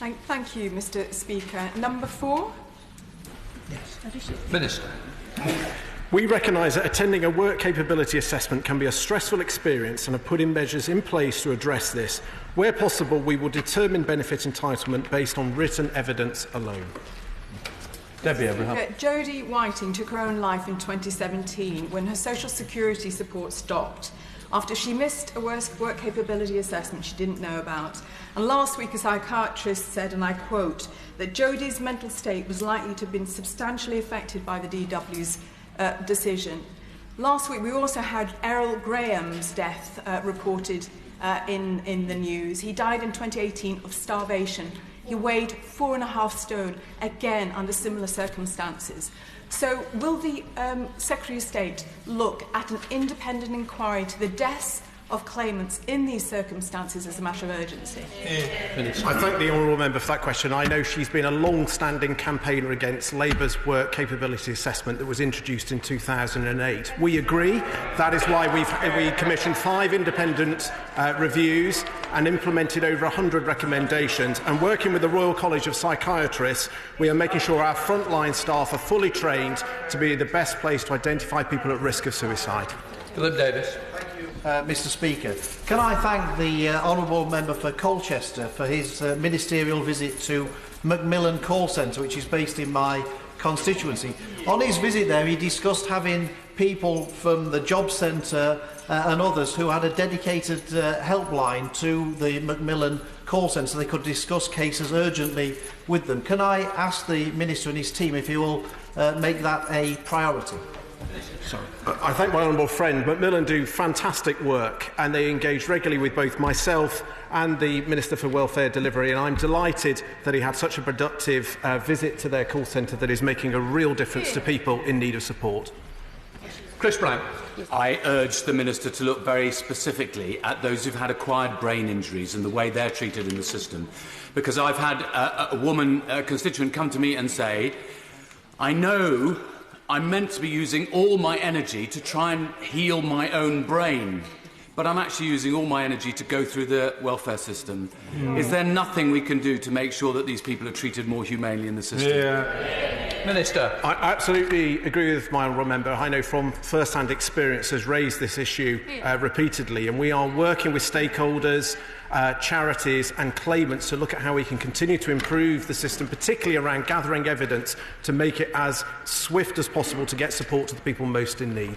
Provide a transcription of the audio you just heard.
Thank you, Mr. Speaker. Number 4. Yes. Minister. We recognise that attending a work capability assessment can be a stressful experience and are putting measures in place to address this. Where possible, we will determine benefit entitlement based on written evidence alone. Debbie Abraham. Jodie Whiting took her own life in 2017 when her social security support stopped after she missed a work capability assessment she didn't know about. And last week a psychiatrist said, and I quote, that Jodie's mental state was likely to have been substantially affected by the DW's decision. Last week we also had Errol Graham's death reported in the news. He died in 2018 of starvation. He weighed 4.5 stone, again under similar circumstances. So will the Secretary of State look at an independent inquiry to the deaths of claimants in these circumstances as a matter of urgency? I thank the honourable member for that question. I know she's been a long-standing campaigner against Labour's work capability assessment that was introduced in 2008. We agree. That is why we commissioned 5 independent reviews and implemented over 100 recommendations. And working with the Royal College of Psychiatrists, we are making sure our frontline staff are fully trained to be the best place to identify people at risk of suicide. Philip Davis. Mr. Speaker, can I thank the honourable member for Colchester for his ministerial visit to Macmillan Call Centre, which is based in my constituency. On his visit there, he discussed having people from the Job Centre and others who had a dedicated helpline to the Macmillan Call Centre so they could discuss cases urgently with them. Can I ask the Minister and his team if he will make that a priority? Sorry. I thank my honourable friend. Macmillan do fantastic work and they engage regularly with both myself and the Minister for Welfare Delivery, and I'm delighted that he had such a productive visit to their call centre that is making a real difference to people in need of support. Chris Brown. I urge the Minister to look very specifically at those who've had acquired brain injuries and the way they're treated in the system, because I've had a constituent come to me and say, I know I'm meant to be using all my energy to try and heal my own brain, but I'm actually using all my energy to go through the welfare system. Is there nothing we can do to make sure that these people are treated more humanely in the system? Minister. I absolutely agree with my honourable member. I know from first-hand experience has raised this issue repeatedly, and we are working with stakeholders, charities and claimants to look at how we can continue to improve the system, particularly around gathering evidence to make it as swift as possible to get support to the people most in need.